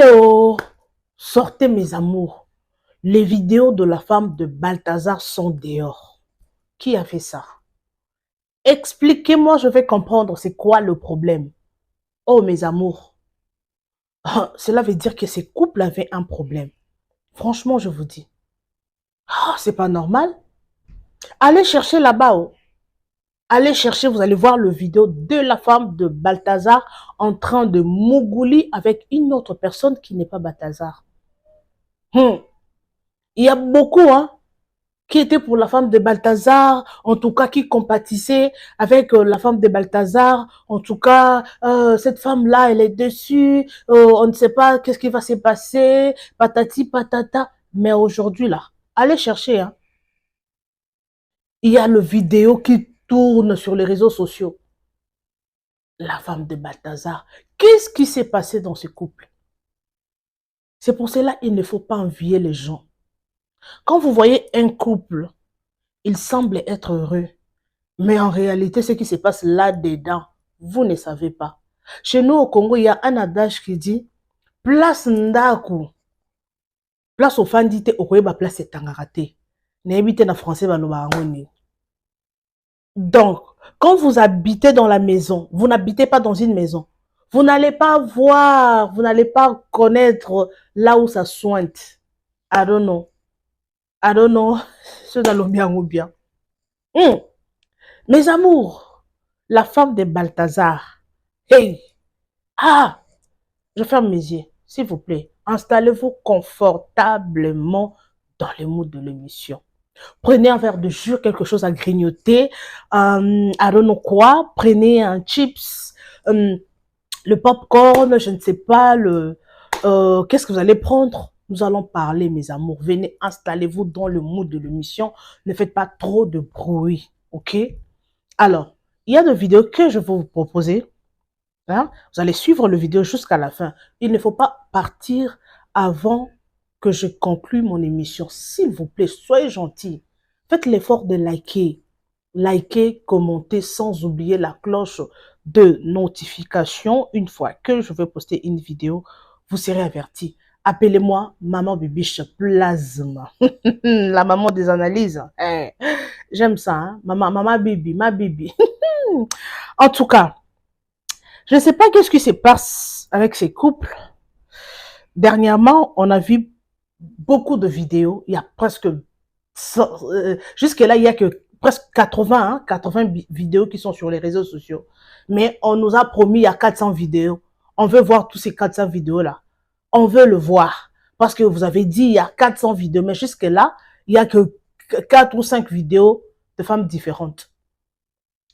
Oh, sortez mes amours. Les vidéos de la femme de Balthazar sont dehors. Qui a fait ça? Expliquez-moi, je vais comprendre c'est quoi le problème. Oh mes amours, cela veut dire que ces couples avaient un problème. Franchement, je vous dis. C'est pas normal. Allez chercher là-bas. Oh. Allez chercher, vous allez voir le vidéo de la femme de Balthazar en train de mougouli avec une autre personne qui n'est pas Balthazar. Il y a beaucoup, hein, qui était pour la femme de Balthazar, en tout cas qui compatissait avec la femme de Balthazar. En tout cas, cette femme-là, elle est dessus, on ne sait pas qu'est-ce qui va se passer, patati patata. Mais aujourd'hui, là, allez chercher, hein. Il y a le vidéo qui tourne sur les réseaux sociaux. La femme de Balthazar. Qu'est-ce qui s'est passé dans ce couple? C'est pour cela qu'il ne faut pas envier les gens. Quand vous voyez un couple, il semble être heureux. Mais en réalité, ce qui se passe là-dedans, vous ne savez pas. Chez nous au Congo, il y a un adage qui dit place ndaku, place au fandite, okoyeba place tangarate. N'habitez na français baloba ngoni. Donc, quand vous habitez dans la maison, vous n'habitez pas dans une maison. Vous n'allez pas voir, vous n'allez pas connaître là où ça sointe. I don't know. I don't know. C'est dans le bien ou bien. Mes amours, la femme de Balthazar. Hey! Je ferme mes yeux, s'il vous plaît. Installez-vous confortablement dans le mood de l'émission. Prenez un verre de jus, quelque chose à grignoter, I don't know quoi. Prenez un chips, le popcorn, je ne sais pas, qu'est-ce que vous allez prendre? Nous allons parler, mes amours. Venez, installez-vous dans le mood de l'émission. Ne faites pas trop de bruit, ok? Alors, il y a des vidéos que je vais vous proposer. Hein? Vous allez suivre le vidéo jusqu'à la fin. Il ne faut pas partir avant que je conclue mon émission. S'il vous plaît, soyez gentils. Faites l'effort de liker. Liker, commenter sans oublier la cloche de notification. Une fois que je vais poster une vidéo, vous serez avertis. Appelez-moi Maman Bibiche Plasma. La maman des analyses. Hey, j'aime ça. Hein? Maman Bibi, ma Bibi. En tout cas, je ne sais pas qu'est-ce qui se passe avec ces couples. Dernièrement, on a vu beaucoup de vidéos. Il y a presque... jusque-là, il y a que presque 80 vidéos qui sont sur les réseaux sociaux. Mais on nous a promis il y a 400 vidéos. On veut voir tous ces 400 vidéos-là. On veut le voir. Parce que vous avez dit il y a 400 vidéos. Mais jusque-là, il n'y a que 4 ou 5 vidéos de femmes différentes.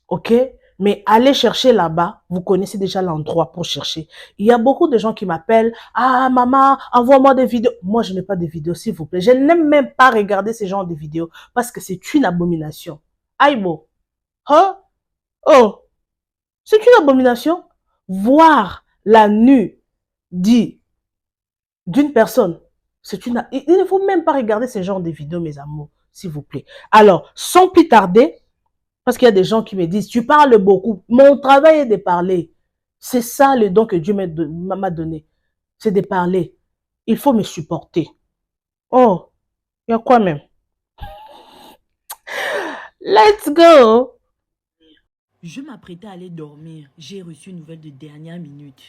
OK? Mais allez chercher là-bas, vous connaissez déjà l'endroit pour chercher. Il y a beaucoup de gens qui m'appellent, ah maman, envoie-moi des vidéos. Moi, je n'ai pas de vidéos, s'il vous plaît. Je n'aime même pas regarder ce genre de vidéos parce que c'est une abomination. Aïbo, hein? Oh, c'est une abomination. Voir la nue dit d'une personne, c'est une... Il ne faut même pas regarder ce genre de vidéos, mes amours, s'il vous plaît. Alors, sans plus tarder, parce qu'il y a des gens qui me disent, tu parles beaucoup. Mon travail est de parler. C'est ça le don que Dieu m'a donné. C'est de parler. Il faut me supporter. Oh, il y a quoi même? Let's go! Je m'apprêtais à aller dormir. J'ai reçu une nouvelle de dernière minute.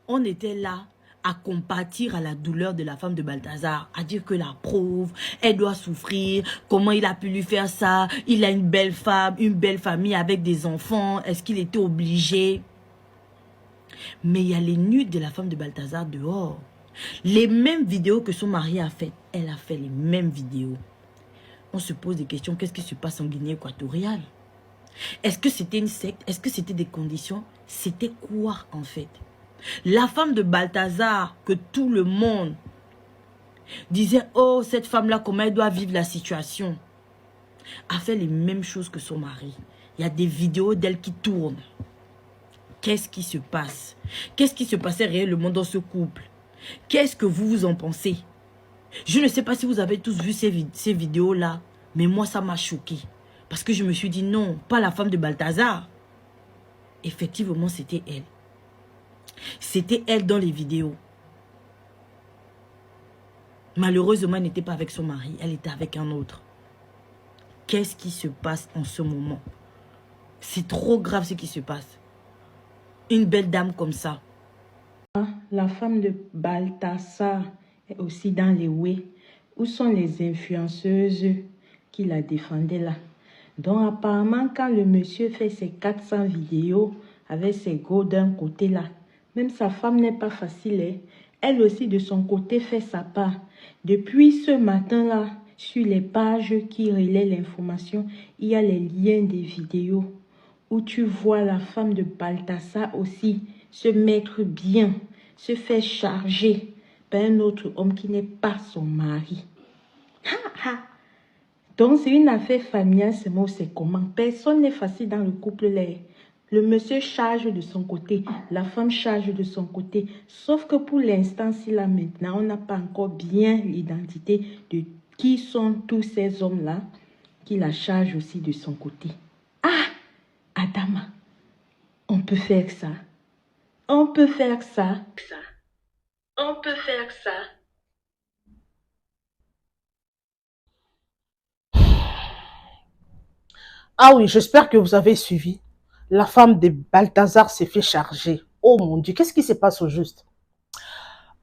On était là à compatir à la douleur de la femme de Balthazar, à dire que la pauvre, elle doit souffrir, comment il a pu lui faire ça, il a une belle femme, une belle famille avec des enfants, est-ce qu'il était obligé? Mais il y a les nudes de la femme de Balthazar dehors. Les mêmes vidéos que son mari a faites, elle a fait les mêmes vidéos. On se pose des questions, qu'est-ce qui se passe en Guinée équatoriale? Est-ce que c'était une secte? Est-ce que c'était des conditions? C'était quoi en fait? La femme de Balthazar, que tout le monde disait, oh, cette femme-là, comment elle doit vivre la situation, a fait les mêmes choses que son mari. Il y a des vidéos d'elle qui tournent. Qu'est-ce qui se passe? Qu'est-ce qui se passait réellement dans ce couple? Qu'est-ce que vous en pensez? Je ne sais pas si vous avez tous vu ces vidéos-là, mais moi, ça m'a choqué. Parce que je me suis dit, non, pas la femme de Balthazar. Effectivement, c'était elle. C'était elle dans les vidéos. Malheureusement, elle n'était pas avec son mari, elle était avec un autre. Qu'est-ce qui se passe en ce moment? C'est trop grave ce qui se passe. Une belle dame comme ça. La femme de Balthasar est aussi dans les ouées. Où sont les influenceuses qui la défendaient là? Donc apparemment, quand le monsieur fait ses 400 vidéos avec ses gros d'un côté là, même sa femme n'est pas facile. Hein? Elle aussi de son côté fait sa part. Depuis ce matin-là, sur les pages qui relaient l'information, il y a les liens des vidéos où tu vois la femme de Balthasar aussi se mettre bien, se faire charger par un autre homme qui n'est pas son mari. Ha, ha. Donc c'est une affaire familiale, c'est comment? Personne n'est facile dans le couple là. Le monsieur charge de son côté, la femme charge de son côté. Sauf que pour l'instant, si là maintenant, on n'a pas encore bien l'identité de qui sont tous ces hommes-là qui la chargent aussi de son côté. Ah, Adama, on peut faire ça. On peut faire ça. On peut faire ça. Ah oui, j'espère que vous avez suivi. La femme de Balthazar s'est fait charger. Oh mon Dieu, qu'est-ce qui se passe au juste?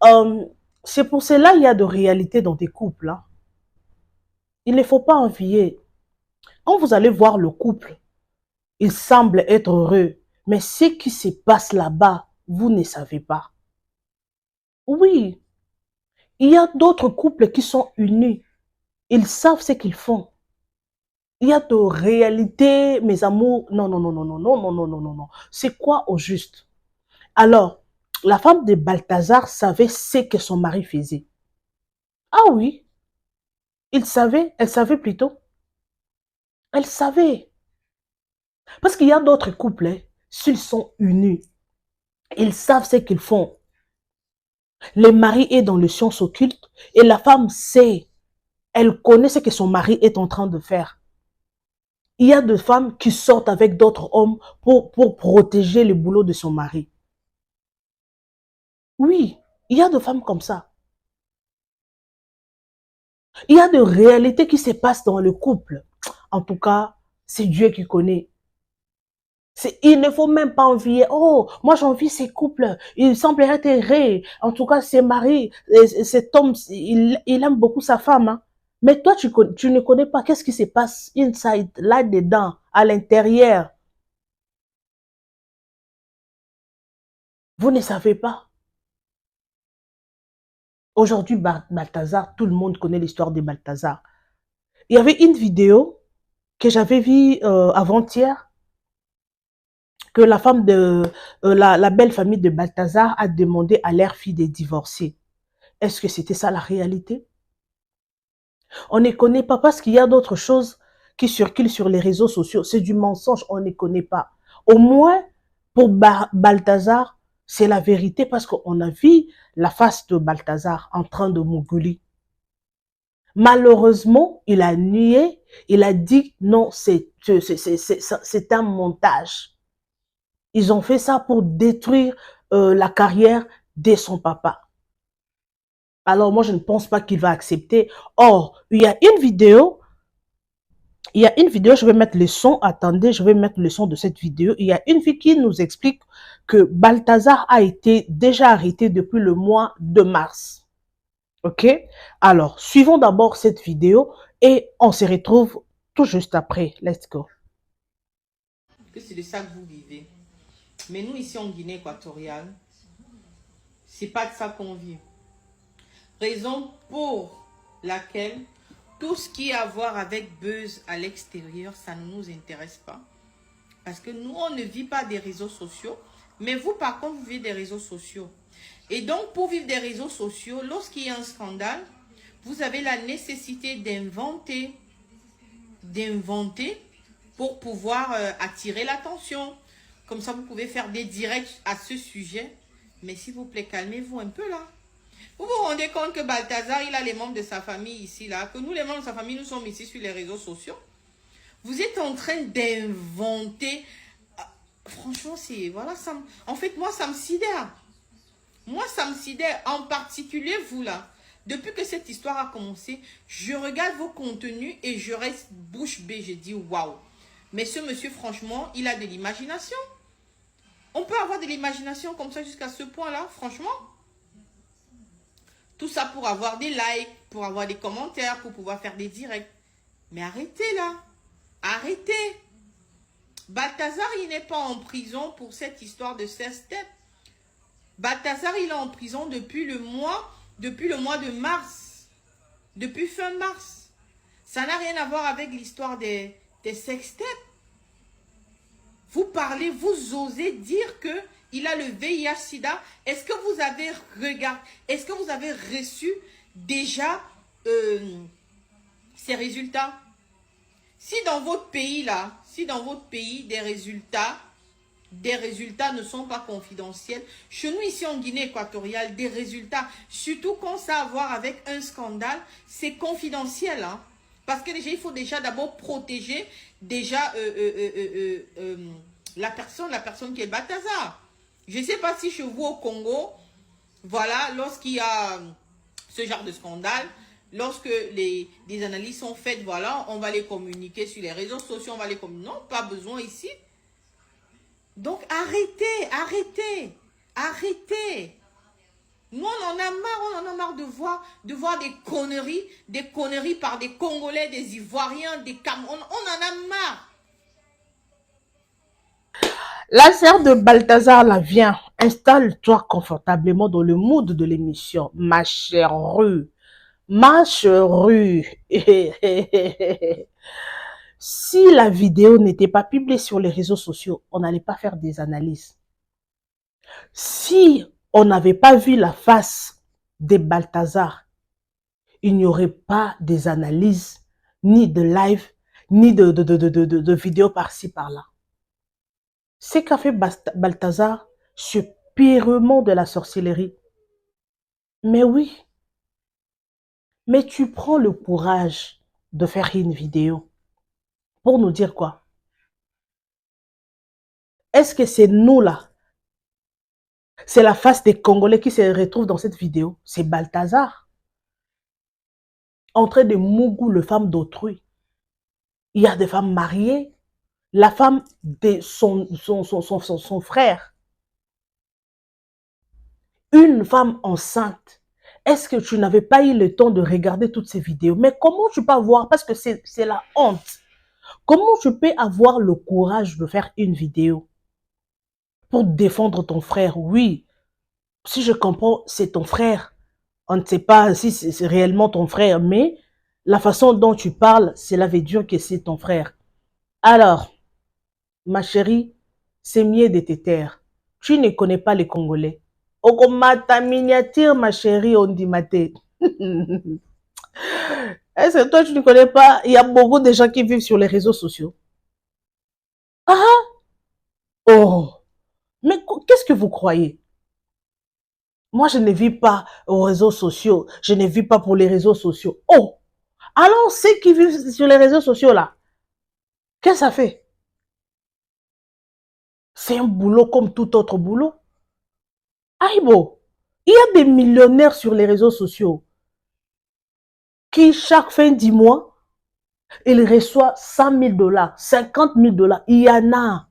Euh, c'est pour cela qu'il y a de réalité dans des couples. Hein. Il ne faut pas envier. Quand vous allez voir le couple, il semble être heureux. Mais ce qui se passe là-bas, vous ne savez pas. Oui, il y a d'autres couples qui sont unis. Ils savent ce qu'ils font. Il y a de réalité, mes amours. Non, non, non, non, non, non, non, non, non, non, non. C'est quoi au juste? Alors, la femme de Balthazar savait ce que son mari faisait. Ah oui, il savait, elle savait plutôt. Elle savait. Parce qu'il y a d'autres couples, hein, s'ils sont unis, ils savent ce qu'ils font. Le mari est dans le science occulte et la femme sait, elle connaît ce que son mari est en train de faire. Il y a des femmes qui sortent avec d'autres hommes pour protéger le boulot de son mari. Oui, il y a des femmes comme ça. Il y a des réalités qui se passent dans le couple. En tout cas, c'est Dieu qui connaît. Il ne faut même pas envier. Oh, moi j'envie ces couples. Il semblerait être heureux. En tout cas, ses maris, cet homme, il aime beaucoup sa femme. Hein. Mais toi, tu ne connais pas qu'est-ce qui se passe inside, là-dedans, à l'intérieur. Vous ne savez pas. Aujourd'hui, Balthazar, tout le monde connaît l'histoire de Balthazar. Il y avait une vidéo que j'avais vue avant-hier, que la femme de la belle famille de Balthazar a demandé à leur fille de divorcer. Est-ce que c'était ça la réalité? On ne connaît pas parce qu'il y a d'autres choses qui circulent sur les réseaux sociaux. C'est du mensonge, on ne connaît pas. Au moins, pour Balthazar, c'est la vérité parce qu'on a vu la face de Balthazar en train de mouguler. Malheureusement, il a nié, il a dit non, c'est un montage. Ils ont fait ça pour détruire la carrière de son papa. Alors moi, je ne pense pas qu'il va accepter. Or, il y a une vidéo, je vais mettre le son, attendez, je vais mettre le son de cette vidéo. Il y a une fille qui nous explique que Balthazar a été déjà arrêté depuis le mois de mars. Ok? Alors, suivons d'abord cette vidéo et on se retrouve tout juste après. Let's go. Que c'est de ça que vous vivez. Mais nous, ici en Guinée équatoriale, c'est pas de ça qu'on vit. Raison pour laquelle tout ce qui a à voir avec buzz à l'extérieur, ça ne nous intéresse pas. Parce que nous, on ne vit pas des réseaux sociaux. Mais vous, par contre, vous vivez des réseaux sociaux. Et donc, pour vivre des réseaux sociaux, lorsqu'il y a un scandale, vous avez la nécessité d'inventer pour pouvoir attirer l'attention. Comme ça, vous pouvez faire des directs à ce sujet. Mais s'il vous plaît, calmez-vous un peu là. Vous vous rendez compte que Balthazar, il a les membres de sa famille ici, là. Que nous, les membres de sa famille, nous sommes ici sur les réseaux sociaux. Vous êtes en train d'inventer. Franchement, c'est... Voilà, ça... En fait, moi, ça me sidère. Moi, ça me sidère. En particulier, vous, là. Depuis que cette histoire a commencé, je regarde vos contenus et je reste bouche bée. Je dis waouh. Mais ce monsieur, franchement, il a de l'imagination. On peut avoir de l'imagination comme ça jusqu'à ce point-là, franchement. Tout ça pour avoir des likes, pour avoir des commentaires, pour pouvoir faire des directs. Mais arrêtez là. Arrêtez. Balthazar, il n'est pas en prison pour cette histoire de 16 têtes. Balthazar, il est en prison depuis le mois de mars. Depuis fin mars. Ça n'a rien à voir avec l'histoire des sextets. Vous parlez, vous osez dire que il a le VIH-Sida. Est-ce que vous avez regardé, est-ce que vous avez reçu déjà ces résultats? Si dans votre pays là, si dans votre pays des résultats ne sont pas confidentiels, chez nous ici en Guinée équatoriale, des résultats, surtout quand ça a à voir avec un scandale, c'est confidentiel, hein? Parce que déjà, il faut déjà d'abord protéger déjà la personne qui est Balthazar. Je ne sais pas si chez vous au Congo, voilà, lorsqu'il y a ce genre de scandale, lorsque des analyses sont faites, voilà, on va les communiquer sur les réseaux sociaux, on va les communiquer. Non, pas besoin ici. Donc arrêtez, arrêtez, arrêtez. Nous, on en a marre de voir des conneries par des Congolais, des Ivoiriens, des Camerounais. On en a marre. La sœur de Balthazar, là, viens, installe-toi confortablement dans le mood de l'émission, ma chère rue. Ma chérie, si la vidéo n'était pas publiée sur les réseaux sociaux, on n'allait pas faire des analyses. Si on n'avait pas vu la face de Balthazar, il n'y aurait pas des analyses, ni de live, ni de vidéos par-ci, par-là. Ce qu'a fait Balthazar, c'est purement de la sorcellerie. Mais oui. Mais tu prends le courage de faire une vidéo pour nous dire quoi? Est-ce que c'est nous là? C'est la face des Congolais qui se retrouvent dans cette vidéo? C'est Balthazar en train de mougou le femme d'autrui. Il y a des femmes mariées. La femme de son frère. Une femme enceinte. Est-ce que tu n'avais pas eu le temps de regarder toutes ces vidéos? Mais comment tu peux voir? Parce que c'est la honte. Comment tu peux avoir le courage de faire une vidéo pour défendre ton frère? Oui, si je comprends, c'est ton frère. On ne sait pas si c'est réellement ton frère, mais la façon dont tu parles, cela veut dire que c'est ton frère. Alors, ma chérie, c'est mieux de te taire. Tu ne connais pas les Congolais. Okomata miniature, ma chérie, on dit maté. Est-ce que toi, tu ne connais pas? Il y a beaucoup de gens qui vivent sur les réseaux sociaux. Ah, oh, mais qu'est-ce que vous croyez? Moi, je ne vis pas aux réseaux sociaux. Je ne vis pas pour les réseaux sociaux. Oh, alors ceux qui vivent sur les réseaux sociaux là, qu'est-ce que ça fait? C'est un boulot comme tout autre boulot. Aïbo, il y a des millionnaires sur les réseaux sociaux qui, chaque fin du mois, ils reçoivent 100 000 $, 50 000 $. Il y en a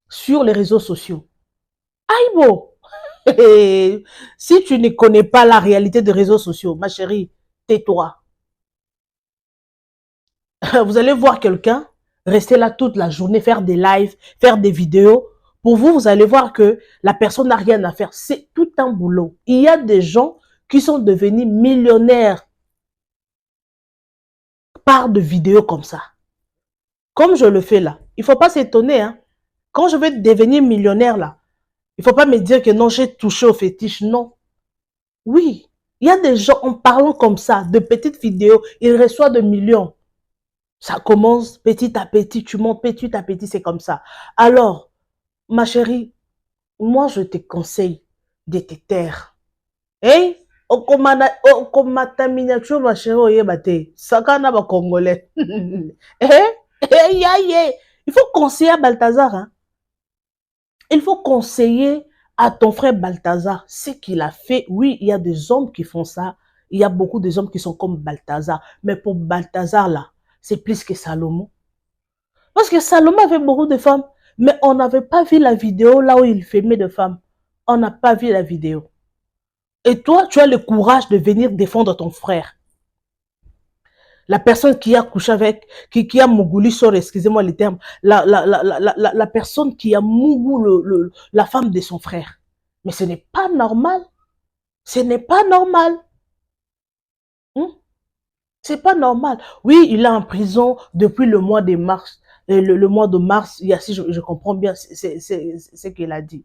sur les réseaux sociaux. Aïbo, si tu ne connais pas la réalité des réseaux sociaux, ma chérie, tais-toi. Vous allez voir quelqu'un rester là toute la journée, faire des lives, faire des vidéos. Pour vous, vous allez voir que la personne n'a rien à faire. C'est tout un boulot. Il y a des gens qui sont devenus millionnaires par de vidéos comme ça. Comme je le fais là. Il ne faut pas s'étonner. Hein. Quand je vais devenir millionnaire là, il ne faut pas me dire que non, j'ai touché au fétiche. Non. Oui. Il y a des gens, en parlant comme ça, de petites vidéos, ils reçoivent des millions. Ça commence petit à petit, tu montes petit à petit, c'est comme ça. Alors, ma chérie, moi je te conseille de te taire. Hein? Okomata miniature, ma chérie, oyebate. Sakana ba Congolais. Il faut conseiller à Balthazar. Hein? Il faut conseiller à ton frère Balthazar ce qu'il a fait. Oui, il y a des hommes qui font ça. il y a beaucoup de hommes qui sont comme Balthazar. Mais pour Balthazar, là, c'est plus que Salomon. Parce que Salomon avait beaucoup de femmes, mais on n'avait pas vu la vidéo là où il filmait de femmes. On n'a pas vu la vidéo. Et toi, tu as le courage de venir défendre ton frère. La personne qui a couché avec, qui a mougouli sur, excusez-moi les termes, la personne qui a mougou la femme de son frère. Mais ce n'est pas normal. Ce n'est pas normal. C'est pas normal. Oui, il est en prison depuis le mois de mars. Le mois de mars, il y a, si je comprends bien c'est ce qu'il a dit.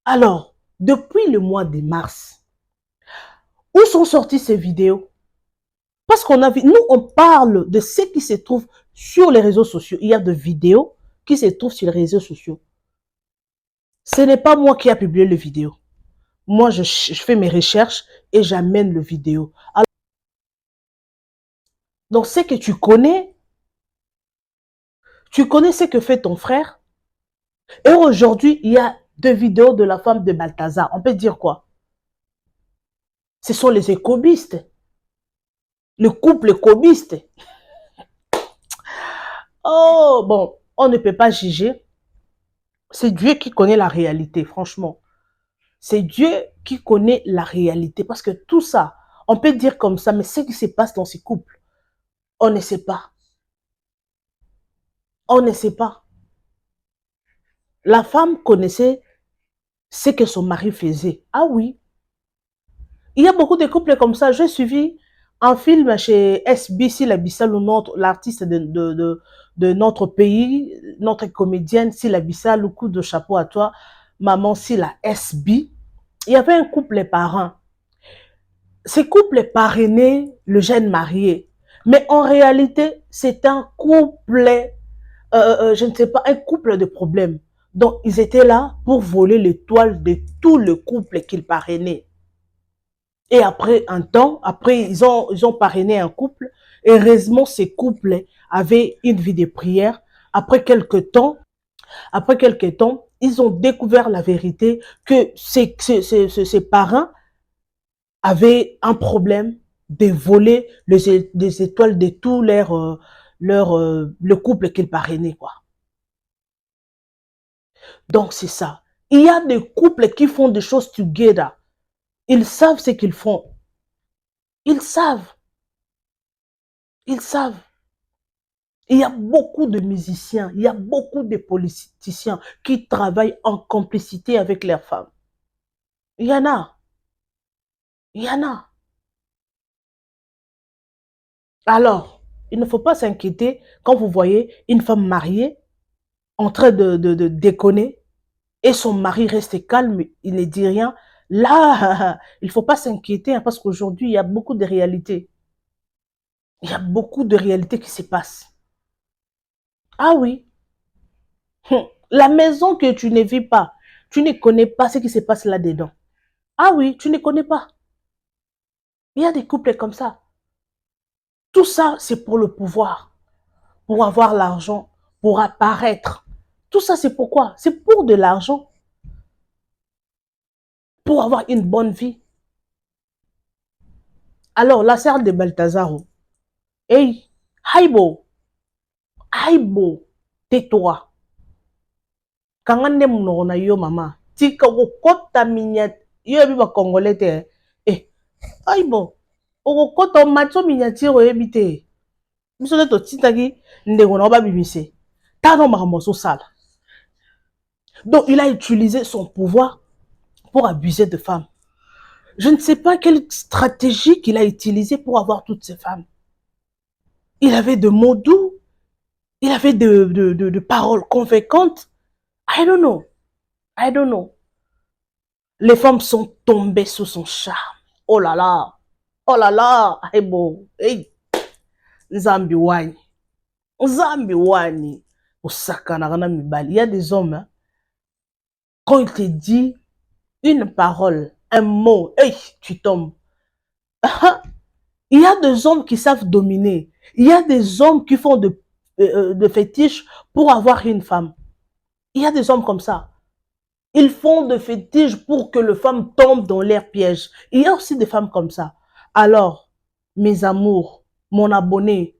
Alors, depuis le mois de mars, où sont sorties ces vidéos? Parce qu'on a vu, nous on parle de ce qui se trouve sur les réseaux sociaux. Il y a des vidéos qui se trouvent sur les réseaux sociaux. Ce n'est pas moi qui a publié les vidéos. Moi, je fais mes recherches et j'amène le vidéo. Alors, donc, ce que tu connais ce que fait ton frère. Et aujourd'hui, il y a 2 vidéos de la femme de Balthazar. On peut dire quoi? Ce sont les écobistes. Le couple écobiste. Oh, bon, on ne peut pas juger. C'est Dieu qui connaît la réalité, franchement. C'est Dieu qui connaît la réalité. Parce que tout ça, on peut dire comme ça, mais ce qui se passe dans ces couples, on ne sait pas. On ne sait pas. La femme connaissait ce que son mari faisait. Ah oui. Il y a beaucoup de couples comme ça. J'ai suivi un film chez SBC, l'artiste de notre pays, notre comédienne Sila Bissal, le coup de chapeau à toi, maman Sila SB. Il y avait un couple parrain. Ce couple parrainait le jeune marié. Mais en réalité, c'est un couple, je ne sais pas, un couple de problèmes. Donc, ils étaient là pour voler l'étoile de tout le couple qu'ils parrainaient. Et après un temps, après ils ont parrainé un couple. Heureusement, ces couples avaient une vie de prière. Après quelques temps, ils ont découvert la vérité que ces parents avaient un problème de voler les étoiles de tout le couple qu'ils parrainaient, quoi. Donc, c'est ça. Il y a des couples qui font des choses together. Ils savent ce qu'ils font. Ils savent. Ils savent. Il y a beaucoup de musiciens, il y a beaucoup de politiciens qui travaillent en complicité avec leurs femmes. Il y en a. Il y en a. Alors, il ne faut pas s'inquiéter quand vous voyez une femme mariée en train de déconner et son mari reste calme, il ne dit rien. Là, il ne faut pas s'inquiéter parce qu'aujourd'hui, il y a beaucoup de réalités. Il y a beaucoup de réalités qui se passent. Ah oui. La maison que tu ne vis pas, tu ne connais pas ce qui se passe là-dedans. Ah oui, tu ne connais pas. Il y a des couples comme ça. Tout ça, c'est pour le pouvoir, pour avoir l'argent, pour apparaître. Tout ça, c'est pourquoi? C'est pour de l'argent, pour avoir une bonne vie. Alors, la sœur de Balthazar, hey, Haïbo, tais-toi. Quand on est mon yo maman, tika wokota minyat, yo ebi congolais te, eh, Haïbo, wokota macho miniature ebite. Miso to titaki ndeko na ba bimise. Tano makambo sala. Donc, il a utilisé son pouvoir pour abuser de femmes. Je ne sais pas quelle stratégie qu'il a utilisée pour avoir toutes ces femmes. Il avait de mots doux, il avait de paroles convaincantes. I don't know. I don't know. Les femmes sont tombées sous son charme. Oh là là. Oh là là. Hey bon. Hey. Nzambi wani. Nzambi wani. Il y a des hommes, hein, quand il te dit une parole, un mot, hey, tu tombes. Il y a des hommes qui savent dominer. Il y a des hommes qui font de fétiches pour avoir une femme. Il y a des hommes comme ça. Ils font de fétiches pour que les femmes tombent dans leur piège. Il y a aussi des femmes comme ça. Alors, mes amours, mon abonné,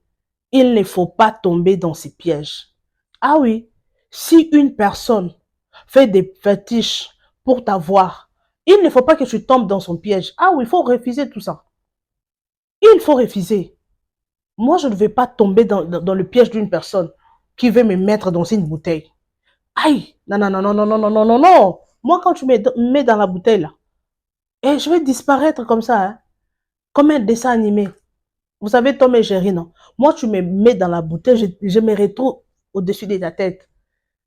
il ne faut pas tomber dans ces pièges. Ah oui, si une personne fait des fétiches pour t'avoir, il ne faut pas que tu tombes dans son piège. Ah oui, il faut refuser tout ça. Il faut refuser. Moi, je ne vais pas tomber dans le piège d'une personne qui veut me mettre dans une bouteille. Aïe, non, non, non, non, non, non, non, non, non, non. Moi, quand tu me mets dans la bouteille, là, et je vais disparaître comme ça, hein, comme un dessin animé. Vous savez, Tom et Jerry, non? Moi, tu me mets dans la bouteille, je me retrouve au-dessus de ta tête.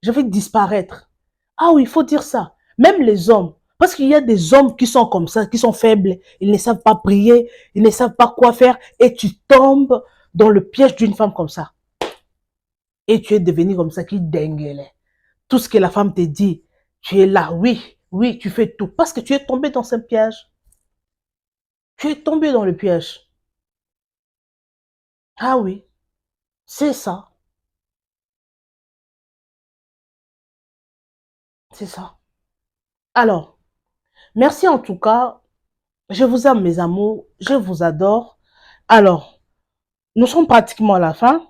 Je vais disparaître. Ah oui, il faut dire ça. Même les hommes. Parce qu'il y a des hommes qui sont comme ça, qui sont faibles. Ils ne savent pas prier, ils ne savent pas quoi faire. Et tu tombes dans le piège d'une femme comme ça. Et tu es devenu comme ça, qui dingue. Tout ce que la femme te dit, tu es là, oui, oui, tu fais tout. Parce que tu es tombé dans ce piège. Tu es tombé dans le piège. Ah oui, c'est ça. C'est ça. Alors, merci en tout cas. Je vous aime, mes amours. Je vous adore. Alors, nous sommes pratiquement à la fin.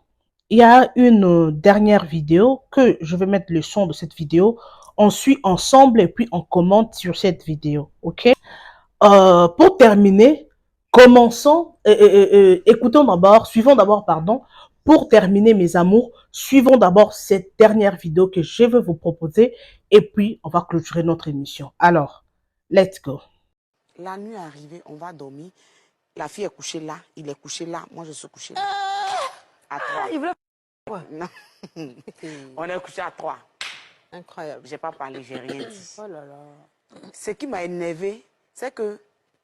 Il y a une dernière vidéo que je vais mettre le son de cette vidéo. On suit ensemble et puis on commente sur cette vidéo. OK? Pour terminer, écoutons d'abord, suivons d'abord, pardon, pour terminer mes amours, suivons d'abord cette dernière vidéo que je vais vous proposer et puis on va clôturer notre émission. Alors, let's go. La nuit est arrivée, on va dormir. La fille est couchée là, il est couché là, moi je suis couché là. À trois. Il veut quoi? Non. On est couché à trois. Incroyable. J'ai pas parlé, j'ai rien dit. Oh là là. Ce qui m'a énervé, c'est que,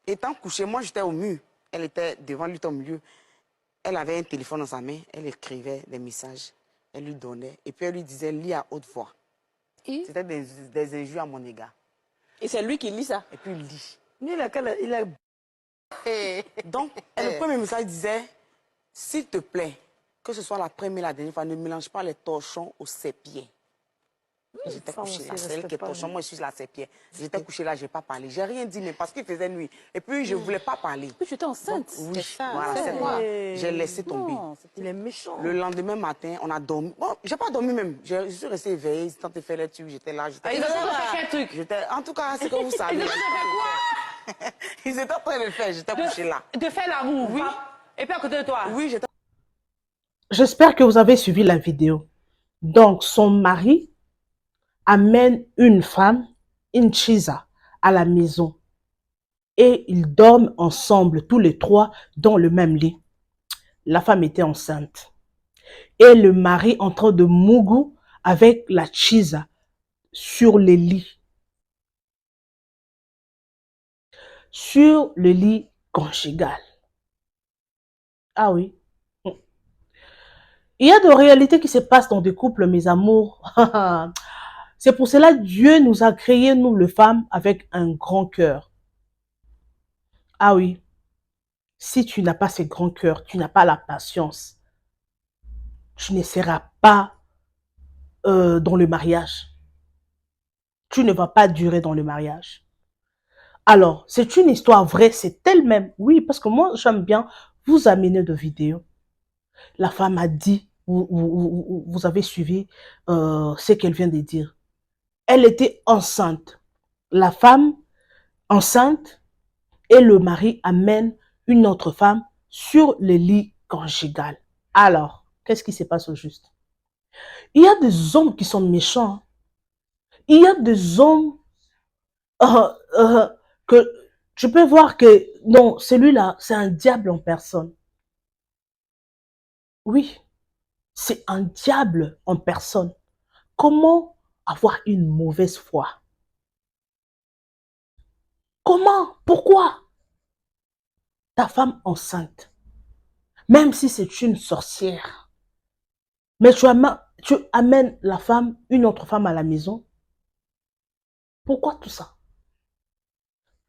étant couché, moi j'étais au mur. Elle était devant lui au milieu. Elle avait un téléphone dans sa main, elle écrivait des messages. Elle lui donnait. Et puis elle lui disait, lis à haute voix. C'était des injures à mon égard. Et c'est lui qui lit ça. Et puis il lit. Lui, il est... Donc, le premier message disait, s'il te plaît, que ce soit la première et la dernière fois, ne mélange pas les torchons aux sépiers. J'étais couché là, c'est elle qui est torchon, moi je suis la sépier. J'étais couché là, je n'ai pas parlé. J'ai rien dit, mais parce qu'il faisait nuit. Et puis je ne voulais pas parler. Puis tu étais enceinte. Donc, oui, ça, voilà, c'est moi. J'ai laissé tomber. Il est méchant. Le lendemain matin, on a dormi. Bon, j'ai pas dormi même. Je suis restée éveillée, tant que fait les tubes, j'étais là. Ils ont fait quel truc? En tout cas, c'est que vous savez. Ils ont fait quoi? Ils étaient en train de le faire, j'étais couché là. De faire l'amour. Oui. Et puis à côté de toi. Oui, j'étais. J'espère que vous avez suivi la vidéo. Donc, son mari amène une femme, une chisa, à la maison. Et ils dorment ensemble, tous les trois, dans le même lit. La femme était enceinte. Et le mari en train de mougou avec la chisa sur le lit. Sur le lit conjugal. Ah oui. Il y a de réalités qui se passent dans des couples, mes amours. C'est pour cela que Dieu nous a créé, nous les femmes, avec un grand cœur. Ah oui. Si tu n'as pas ce grand cœur, tu n'as pas la patience, tu ne seras pas dans le mariage. Tu ne vas pas durer dans le mariage. Alors, c'est une histoire vraie, c'est elle-même. Oui, parce que moi, j'aime bien vous amener de vidéos. La femme a dit, vous avez suivi ce qu'elle vient de dire. Elle était enceinte. La femme enceinte et le mari amène une autre femme sur le lit conjugal. Alors, qu'est-ce qui se passe au juste? Il y a des hommes qui sont méchants. Il y a des hommes que tu peux voir que, non, celui-là, c'est un diable en personne. Oui, c'est un diable en personne. Comment avoir une mauvaise foi? Comment? Pourquoi? Ta femme enceinte, même si c'est une sorcière, mais tu amènes la femme, une autre femme à la maison. Pourquoi tout ça?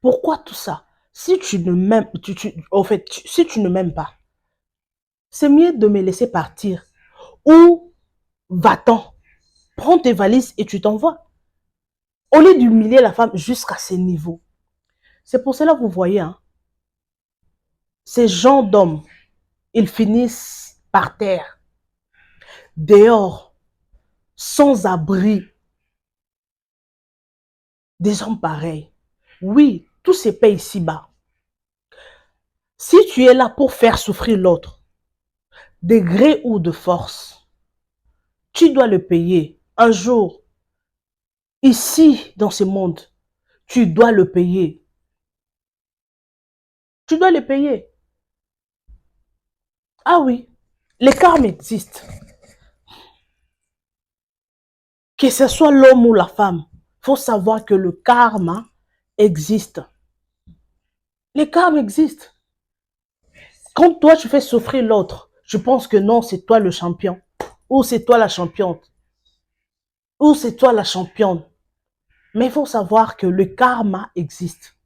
Pourquoi tout ça? Si tu ne m'aimes, si tu ne m'aimes pas, c'est mieux de me laisser partir. Ou va-t'en, prends tes valises et tu t'envoies. Au lieu d'humilier la femme jusqu'à ce niveau. C'est pour cela que vous voyez, hein, ces gens d'hommes, ils finissent par terre, dehors, sans abri. Des hommes pareils. Oui, tout se paie ici-bas. Si tu es là pour faire souffrir l'autre, de gré ou de force, tu dois le payer. Un jour, ici, dans ce monde, tu dois le payer. Tu dois le payer. Ah oui, le karma existe. Que ce soit l'homme ou la femme, il faut savoir que le karma existe. Le karma existe. Quand toi, tu fais souffrir l'autre, je pense que non, c'est toi le champion. Ou c'est toi la championne. Ou c'est toi la championne. Mais il faut savoir que le karma existe.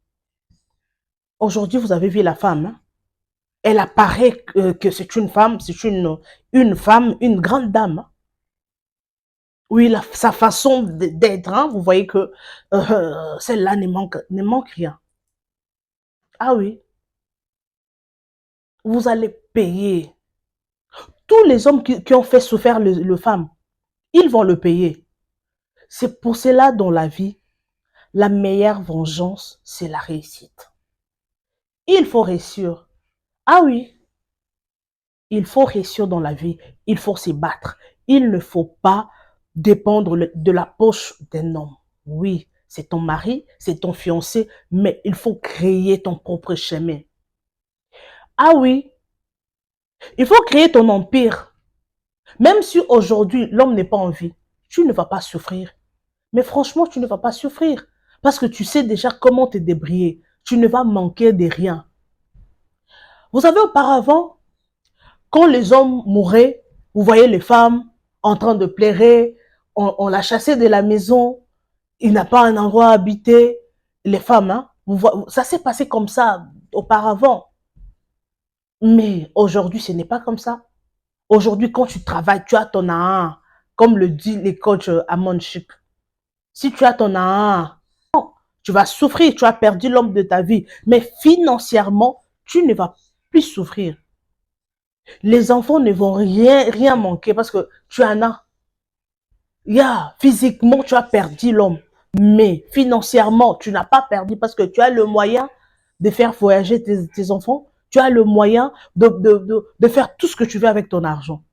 Aujourd'hui, vous avez vu la femme. Hein? Elle apparaît que c'est une femme, c'est une femme, une grande dame. Oui, sa façon d'être, hein, vous voyez que celle-là ne manque rien. Ah oui, vous allez payer. Tous les hommes qui ont fait souffrir le femme, ils vont le payer. C'est pour cela dans la vie, la meilleure vengeance, c'est la réussite. Il faut réussir. Ah oui, il faut réussir dans la vie. Il faut se battre. Il ne faut pas dépendre de la poche d'un homme. Oui, c'est ton mari, c'est ton fiancé, mais il faut créer ton propre chemin. Ah oui, il faut créer ton empire. Même si aujourd'hui, l'homme n'est pas en vie, tu ne vas pas souffrir. Mais franchement, tu ne vas pas souffrir. Parce que tu sais déjà comment te débrouiller. Tu ne vas manquer de rien. Vous savez, auparavant, quand les hommes mouraient, vous voyez les femmes en train de pleurer, on l'a chassé de la maison, il n'a pas un endroit à habiter. Les femmes, hein, ça s'est passé comme ça auparavant. Mais aujourd'hui, ce n'est pas comme ça. Aujourd'hui, quand tu travailles, tu as ton A1, comme le dit les coachs à Monchic. Si tu as ton A1, tu vas souffrir, tu as perdu l'homme de ta vie. Mais financièrement, tu ne vas plus souffrir. Les enfants ne vont rien manquer parce que tu en as. Physiquement, tu as perdu l'homme. Mais financièrement, tu n'as pas perdu parce que tu as le moyen de faire voyager tes enfants. Tu as le moyen de faire tout ce que tu veux avec ton argent.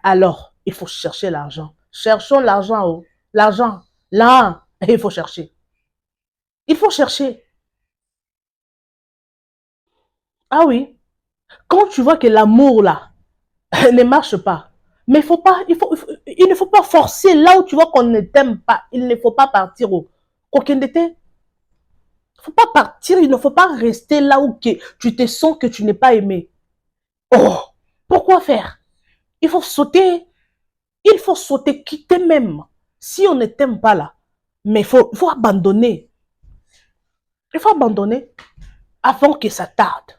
Alors, il faut chercher l'argent. Cherchons l'argent. L'argent, là, il faut chercher. Il faut chercher. Ah oui. Quand tu vois que l'amour, là, ne marche pas, mais il ne faut pas forcer là où tu vois qu'on ne t'aime pas. Il ne faut pas partir au coquin d'été. Il ne faut pas partir, il ne faut pas rester là où tu te sens que tu n'es pas aimé. Oh, pourquoi faire? Il faut sauter. Il faut sauter, quitter même. Si on ne t'aime pas là, mais il faut abandonner. Il faut abandonner avant que ça tarde.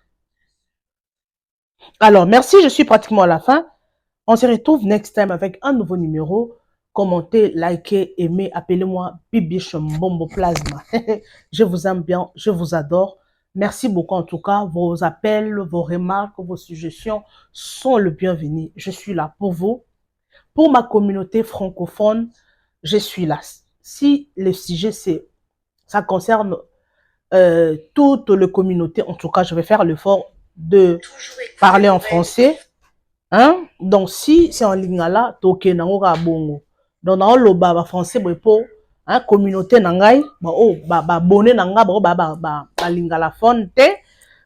Alors, merci, je suis pratiquement à la fin. On se retrouve next time avec un nouveau numéro. Commentez, likez, aimez, appelez-moi Bibi Chombombo Plasma. Je vous aime bien, je vous adore. Merci beaucoup en tout cas. Vos appels, vos remarques, vos suggestions sont le bienvenu. Je suis là pour vous. Pour ma communauté francophone, je suis là. Si le sujet, ça concerne toute la communauté, en tout cas, je vais faire l'effort de parler en français. Hein? Donc, si c'est en lingala, toke nangoka bongo. Donc, dans le baba français, pour hein, communauté nangai, bonne nanga, lingala fonte,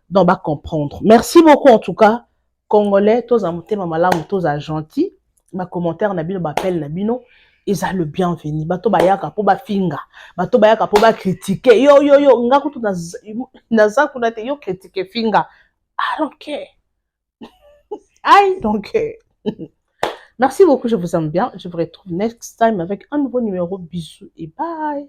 donc, va comprendre. Merci beaucoup, en tout cas. Congolais, tous en monté, mamala, tous à gentil. Ma commentaire, nabino, bapel, nabino, ils ont le bienvenu. Bato bayaka po ba finga. Bato bayaka po ba critiquer. Yo, nga kutu naza kunate, yo critiquer finga. I don't care. I don't care. Merci beaucoup, je vous aime bien. Je vous retrouve next time avec un nouveau numéro. Bisous et bye.